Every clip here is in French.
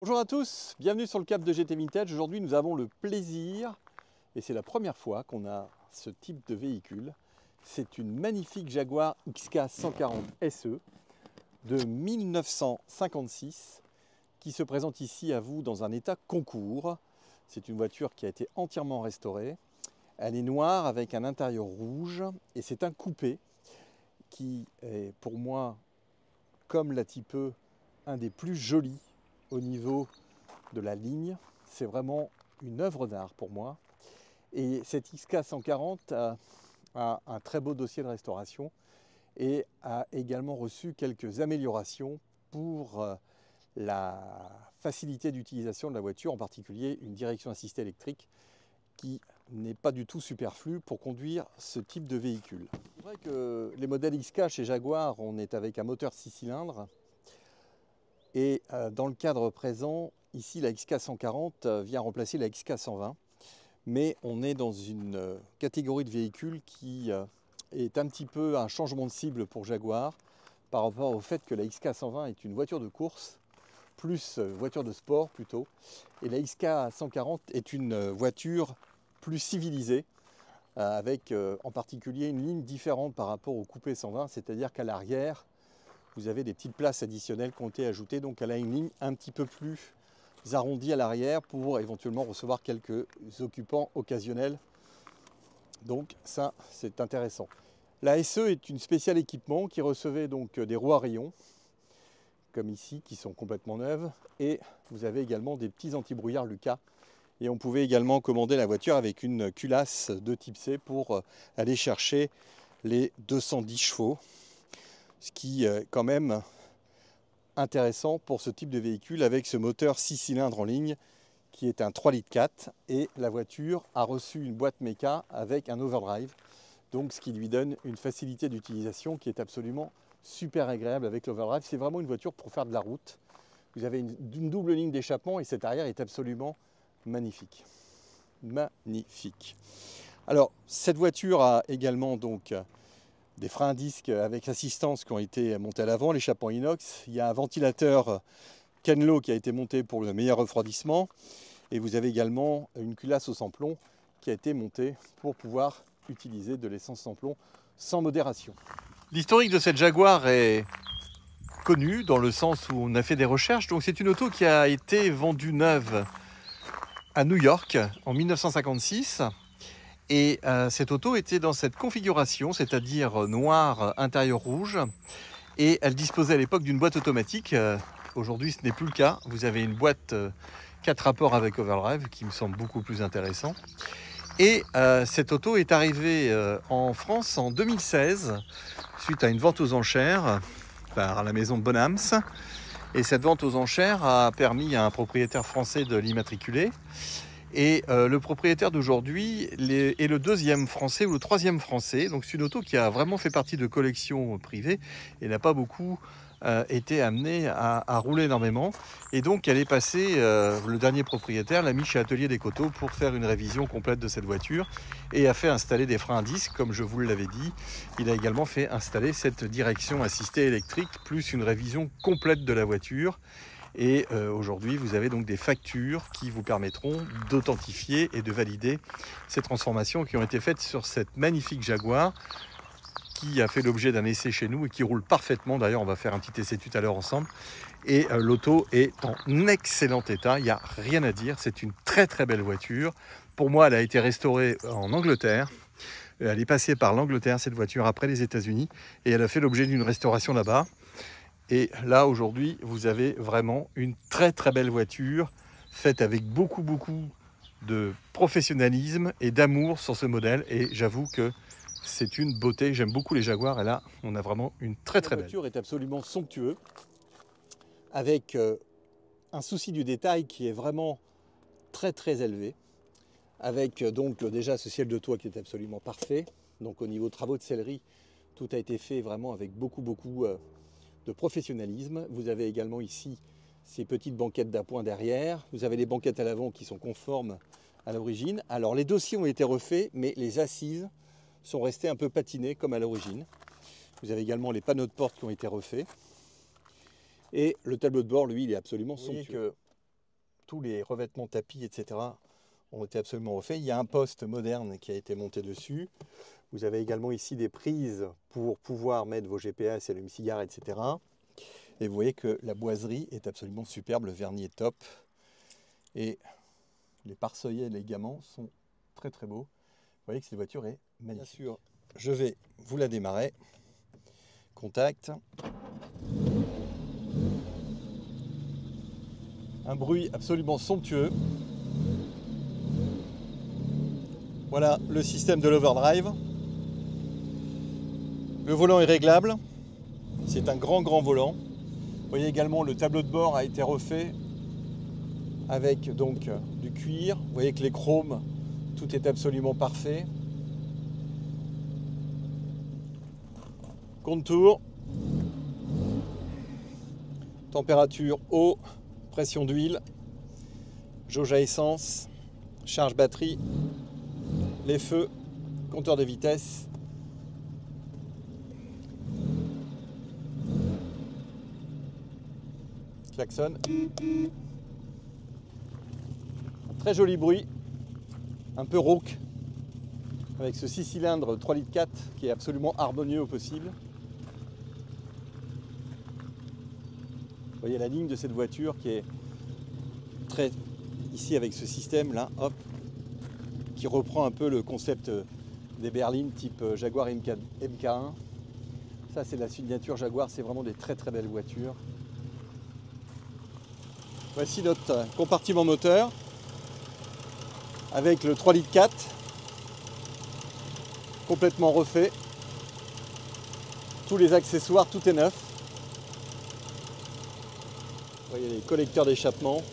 Bonjour à tous, bienvenue sur le Cap de GT Vintage. Aujourd'hui nous avons le plaisir, et c'est la première fois qu'on a ce type de véhicule, c'est une magnifique Jaguar XK 140 SE de 1956 qui se présente ici à vous dans un état concours. C'est une voiture qui a été entièrement restaurée. Elle est noire avec un intérieur rouge et c'est un coupé qui est pour moi, comme la Type E, un des plus jolis au niveau de la ligne. C'est vraiment une œuvre d'art pour moi. Et cette XK 140 a un très beau dossier de restauration et a également reçu quelques améliorations pour la facilité d'utilisation de la voiture, en particulier une direction assistée électrique qui n'est pas du tout superflue pour conduire ce type de véhicule. C'est vrai que les modèles XK chez Jaguar, on est avec un moteur 6 cylindres. Et dans le cadre présent, ici la XK 140 vient remplacer la XK 120. Mais on est dans une catégorie de véhicules qui est un petit peu un changement de cible pour Jaguar par rapport au fait que la XK 120 est une voiture de course, plus voiture de sport plutôt. Et la XK 140 est une voiture plus civilisée, avec en particulier une ligne différente par rapport au coupé 120, c'est-à-dire qu'à l'arrière, vous avez des petites places additionnelles qui ont été ajoutées, donc elle a une ligne un petit peu plus arrondie à l'arrière pour éventuellement recevoir quelques occupants occasionnels. Donc ça, c'est intéressant. La SE est une spéciale équipement qui recevait donc des roues à rayons, comme ici, qui sont complètement neuves, et vous avez également des petits anti-brouillard Lucas. Et on pouvait également commander la voiture avec une culasse de type C pour aller chercher les 210 chevaux. Ce qui est quand même intéressant pour ce type de véhicule avec ce moteur 6 cylindres en ligne qui est un 3,4 litres et la voiture a reçu une boîte méca avec un overdrive, donc ce qui lui donne une facilité d'utilisation qui est absolument super agréable avec l'overdrive. C'est vraiment une voiture pour faire de la route. Vous avez une double ligne d'échappement et cet arrière est absolument magnifique. Magnifique. Alors cette voiture a également donc des freins à disque avec assistance qui ont été montés à l'avant, l'échappement inox. Il y a un ventilateur Kenlo qui a été monté pour le meilleur refroidissement. Et vous avez également une culasse au sans-plomb qui a été montée pour pouvoir utiliser de l'essence sans plomb sans modération. L'historique de cette Jaguar est connu dans le sens où on a fait des recherches. Donc c'est une auto qui a été vendue neuve à New York en 1956. Et cette auto était dans cette configuration, c'est-à-dire noir, intérieur rouge. Et elle disposait à l'époque d'une boîte automatique. Aujourd'hui, ce n'est plus le cas. Vous avez une boîte 4 rapports avec overdrive qui me semble beaucoup plus intéressant. Et cette auto est arrivée en France en 2016 suite à une vente aux enchères par la maison Bonhams. Et cette vente aux enchères a permis à un propriétaire français de l'immatriculer. Et le propriétaire d'aujourd'hui est le deuxième français ou le troisième français. Donc c'est une auto qui a vraiment fait partie de collections privées et n'a pas beaucoup été amenée à rouler énormément. Et donc elle est passée, le dernier propriétaire l'a mis chez Atelier des Coteaux pour faire une révision complète de cette voiture et a fait installer des freins à disque, comme je vous l'avais dit. Il a également fait installer cette direction assistée électrique plus une révision complète de la voiture. Et aujourd'hui, vous avez donc des factures qui vous permettront d'authentifier et de valider ces transformations qui ont été faites sur cette magnifique Jaguar qui a fait l'objet d'un essai chez nous et qui roule parfaitement. D'ailleurs, on va faire un petit essai tout à l'heure ensemble. Et l'auto est en excellent état, il n'y a rien à dire. C'est une très très belle voiture. Pour moi, elle a été restaurée en Angleterre. Elle est passée par l'Angleterre, cette voiture, après les États-Unis. Et elle a fait l'objet d'une restauration là-bas. Et là, aujourd'hui, vous avez vraiment une très très belle voiture, faite avec beaucoup de professionnalisme et d'amour sur ce modèle. Et j'avoue que c'est une beauté, j'aime beaucoup les Jaguars. Et là, on a vraiment une très très belle. La voiture est absolument somptueuse, avec un souci du détail qui est vraiment très très élevé. Avec donc déjà ce ciel de toit qui est absolument parfait. Donc au niveau travaux de sellerie, tout a été fait vraiment avec beaucoup de professionnalisme. Vous avez également ici ces petites banquettes d'appoint derrière. Vous avez les banquettes à l'avant qui sont conformes à l'origine. Alors les dossiers ont été refaits, mais les assises sont restées un peu patinées comme à l'origine. Vous avez également les panneaux de porte qui ont été refaits. Et le tableau de bord, lui, il est absolument somptueux. tous les revêtements tapis, etc. ont été absolument refaits. Il y a un poste moderne qui a été monté dessus. Vous avez également ici des prises pour pouvoir mettre vos GPS, allume-cigare, etc. Et vous voyez que la boiserie est absolument superbe, le vernis est top. Et les pare-soleils et les gaiements sont très très beaux. Vous voyez que cette voiture est magnifique. Bien sûr, je vais vous la démarrer. Contact. Un bruit absolument somptueux. Voilà le système de l'overdrive. Le volant est réglable. C'est un grand volant. Vous voyez également le tableau de bord a été refait avec donc du cuir. Vous voyez que les chromes, tout est absolument parfait. Contour. Température eau, pression d'huile, jauge à essence, charge batterie, les feux, compteur de vitesse. Klaxon. Très joli bruit, un peu rauque, avec ce 6 cylindres 3,4 litres qui est absolument harmonieux au possible. Vous voyez la ligne de cette voiture qui est très ici avec ce système là, hop, qui reprend un peu le concept des berlines type Jaguar MK1. Ça c'est la signature Jaguar, c'est vraiment des très belles voitures. Voici notre compartiment moteur avec le 3,4 litres complètement refait. Tous les accessoires, tout est neuf. Vous voyez les collecteurs d'échappement.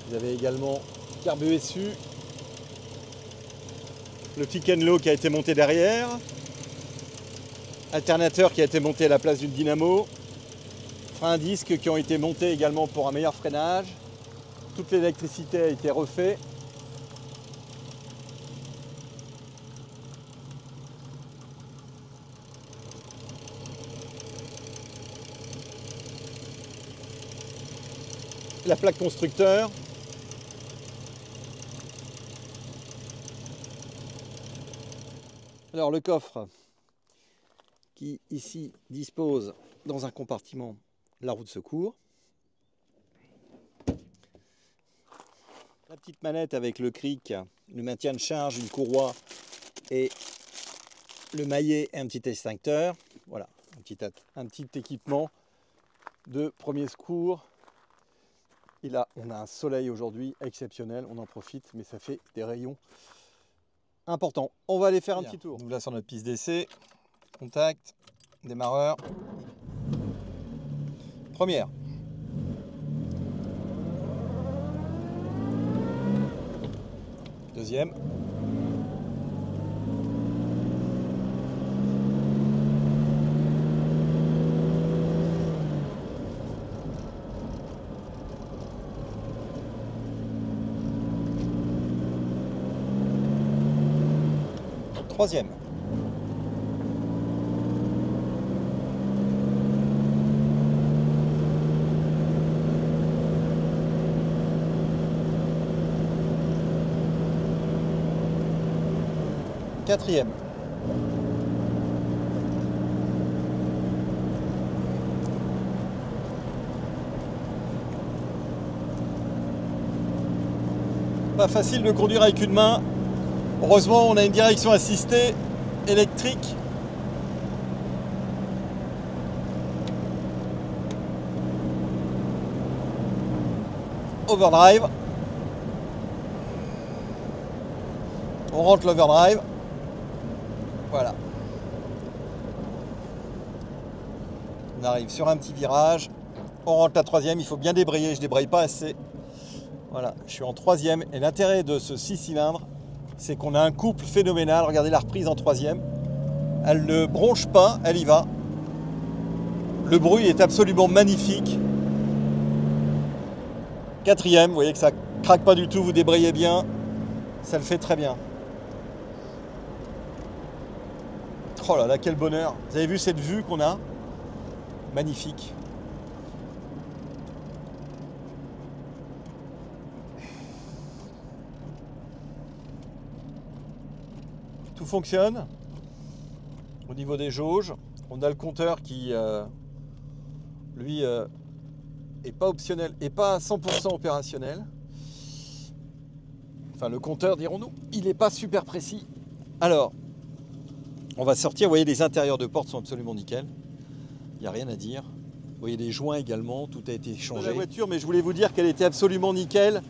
Vous avez également carbu SU. Le pick and low qui a été monté derrière. Alternateur qui a été monté à la place d'une dynamo. Freins à disque qui ont été montés également pour un meilleur freinage. Toute l'électricité a été refaite. La plaque constructeur. Alors le coffre qui ici dispose dans un compartiment la roue de secours. La petite manette avec le cric, le maintien de charge, une courroie et le maillet et un petit extincteur. Voilà, un petit équipement de premier secours. Et là, on a un soleil aujourd'hui exceptionnel, on en profite, mais ça fait des rayons importants. On va aller faire un petit tour. Nous là sur notre piste d'essai, contact, démarreur. Première. Deuxième. Troisième. Quatrième. Pas facile de conduire avec une main. Heureusement, on a une direction assistée électrique. Overdrive. On rentre l'overdrive. Voilà. On arrive sur un petit virage. On rentre la troisième. Il faut bien débrayer. Je ne débraye pas assez. Voilà. Je suis en troisième. Et l'intérêt de ce 6 cylindres, c'est qu'on a un couple phénoménal. Regardez la reprise en troisième. Elle ne bronche pas. Elle y va. Le bruit est absolument magnifique. Quatrième. Vous voyez que ça craque pas du tout. Vous débrayez bien. Ça le fait très bien. Oh là là, quel bonheur! Vous avez vu cette vue qu'on a? Magnifique. Tout fonctionne. Au niveau des jauges, on a le compteur qui, lui, est pas optionnel et pas à 100% opérationnel. Enfin, le compteur, dirons-nous, il n'est pas super précis. Alors, on va sortir. Vous voyez, les intérieurs de porte sont absolument nickel. Il n'y a rien à dire. Vous voyez les joints également, tout a été changé. La voiture, mais je voulais vous dire qu'elle était absolument nickel.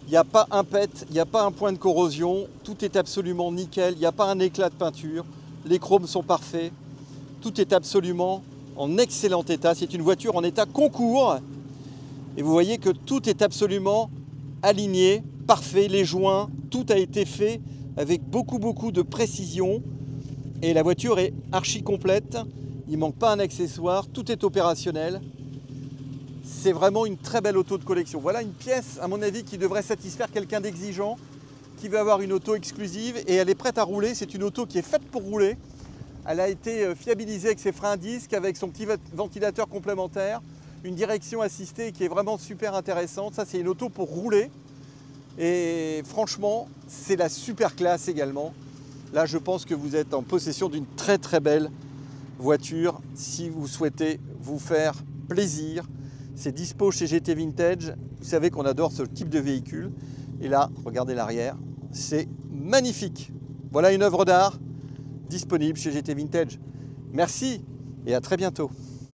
Il n'y a pas un pet, il n'y a pas un point de corrosion. Tout est absolument nickel. Il n'y a pas un éclat de peinture. Les chromes sont parfaits. Tout est absolument en excellent état. C'est une voiture en état concours. Et vous voyez que tout est absolument aligné, parfait. Les joints, tout a été fait avec beaucoup de précision. Et la voiture est archi complète. Il ne manque pas un accessoire. Tout est opérationnel. C'est vraiment une très belle auto de collection. Voilà une pièce, à mon avis, qui devrait satisfaire quelqu'un d'exigeant, qui veut avoir une auto exclusive. Et elle est prête à rouler. C'est une auto qui est faite pour rouler. Elle a été fiabilisée avec ses freins à disque, avec son petit ventilateur complémentaire, une direction assistée qui est vraiment super intéressante. Ça, c'est une auto pour rouler. Et franchement, c'est la super classe également. Là, je pense que vous êtes en possession d'une très belle voiture. Si vous souhaitez vous faire plaisir, c'est dispo chez GT Vintage. Vous savez qu'on adore ce type de véhicule. Et là, regardez l'arrière, c'est magnifique. Voilà une œuvre d'art disponible chez GT Vintage. Merci et à très bientôt.